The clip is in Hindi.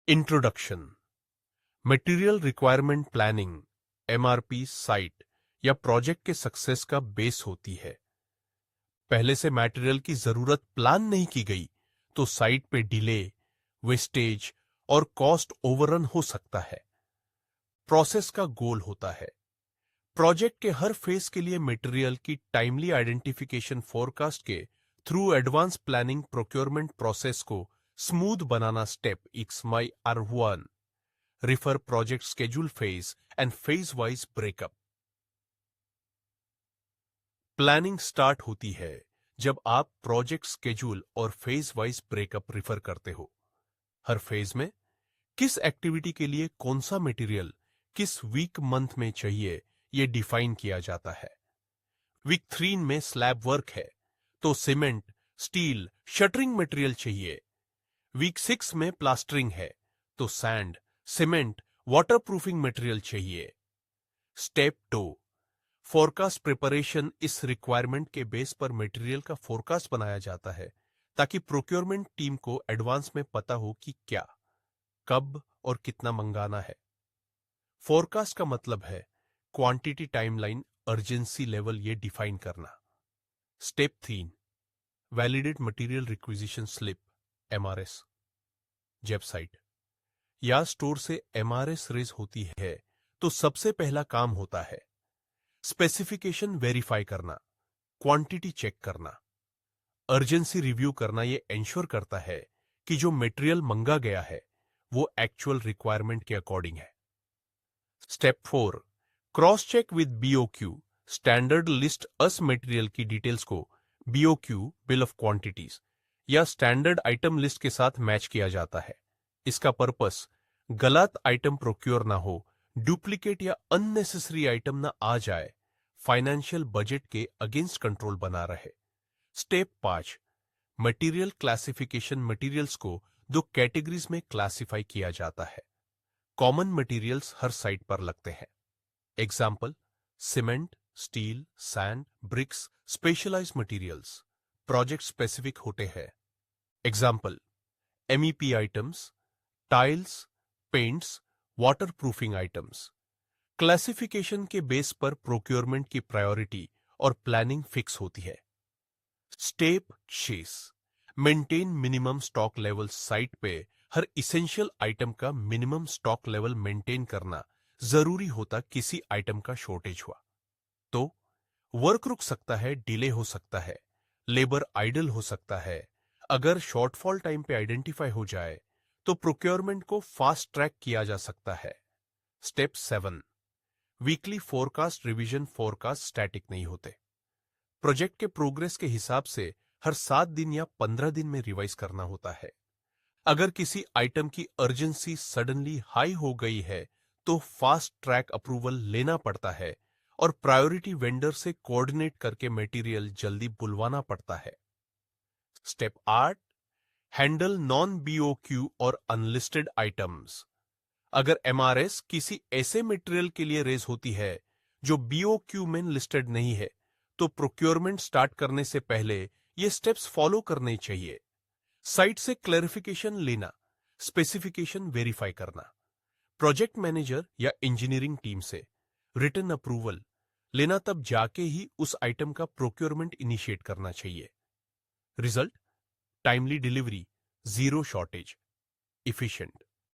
Introduction. Material requirement planning MRP site या प्रोजेक्ट के सक्सेस का बेस होती है। पहले से मटेरियल की जरूरत प्लान नहीं की गई तो साइट पे डिले, वेस्टेज और कॉस्ट ओवररन हो सकता है। प्रोसेस का गोल होता है प्रोजेक्ट के हर फेज के लिए मटेरियल की टाइमली आइडेंटिफिकेशन फोरकास्ट के through advance planning procurement process को स्मूथ बनाना। Step XMYR1 refer project schedule phase and phase wise breakup. Planning start होती है जब आप प्रोजेक्ट स्केड्यूल और फेज वाइज ब्रेकअप रिफर करते हो। हर फेज में किस एक्टिविटी के लिए कौन सा मटेरियल किस वीक मंथ में चाहिए यह डिफाइन किया जाता है। वीक 3 में स्लैब वर्क है तो सीमेंट, स्टील, शटरिंग मटेरियल चाहिए। वीक 6 में प्लास्टरिंग है तो सैंड, सीमेंट, वाटरप्रूफिंग मटेरियल चाहिए। Step 2 forecast preparation. इस रिक्वायरमेंट के बेस पर मटेरियल का फोरकास्ट बनाया जाता है ताकि प्रोक्योरमेंट टीम को एडवांस में पता हो कि क्या, कब और कितना मंगाना है। फोरकास्ट का मतलब है क्वांटिटी, टाइमलाइन, अर्जेंसी लेवल ये डिफाइन करना। Step 3 validate material requisition slip MRS। जब साइट या स्टोर से MRS रेज होती है तो सबसे पहला काम होता है स्पेसिफिकेशन वेरीफाई करना, क्वांटिटी चेक करना, अर्जेंसी रिव्यू करना। यह इंश्योर करता है कि जो मटेरियल मंगा गया है वो एक्चुअल रिक्वायरमेंट के अकॉर्डिंग है। Step 4 cross check with BOQ। Standard list as material की डिटेल्स को BOQ बिल ऑफ क्वांटिटीज या स्टैंडर्ड आइटम लिस्ट के साथ मैच किया जाता है। इसका पर्पस गलत आइटम प्रोक्योर ना हो, डुप्लीकेट या अननेसेसरी आइटम ना आ जाए, फाइनेंशियल बजट के अगेंस्ट कंट्रोल बना रहे। Step 5 material classification. मटेरियल्स को दो कैटेगरीज में क्लासिफाई किया जाता है। कॉमन मटेरियल्स हर साइट पर लगते हैं। Example cement, steel, sand, bricks. Specialised materials project specific होते हैं। Example MEP items, tiles, paints, waterproofing items. Classification के बेस पर प्रोक्योरमेंट की प्रायोरिटी और प्लानिंग फिक्स होती है। Step 6 maintain minimum stock level. Site पे हर इसेंशियल आइटम का मिनिमम स्टॉक लेवल मेंटेन करना जरूरी होता। किसी आइटम का शॉर्टेज हुआ तो वर्क रुक सकता है, डिले हो सकता है, लेबर आइडल हो सकता है। अगर शॉर्टफॉल टाइम पे आइडेंटिफाई हो जाए तो प्रोक्योरमेंट को फास्ट ट्रैक किया जा सकता है। Step 7 weekly forecast revision. Forecast static नहीं होते। प्रोजेक्ट के प्रोग्रेस के हिसाब से हर 7 दिन या 15 दिन में रिवाइज करना होता है। अगर किसी आइटम की अर्जेंसी सडनली हाई हो गई है तो फास्ट ट्रैक अप्रूवल लेना पड़ता है और प्रायोरिटी वेंडर से कोऑर्डिनेट करके मटेरियल जल्दी बुलवाना पड़ता है। स्टेप 8 हैंडल नॉन BOQ और अनलिस्टेड आइटम्स। अगर MRS किसी ऐसे मटेरियल के लिए रेज होती है जो BOQ में लिस्टेड नहीं है तो प्रोक्योरमेंट स्टार्ट करने से पहले ये स्टेप्स फॉलो करने चाहिए। साइट से क्लैरिफिकेशन लेना, स्पेसिफिकेशन वेरीफाई करना, प्रोजेक्ट मैनेजर या इंजीनियरिंग टीम से रिटन अप्रूवल लेना, तब जाके ही उस आइटम का प्रोक्योरमेंट इनिशिएट करना चाहिए। Result timely delivery, zero shortage, efficient.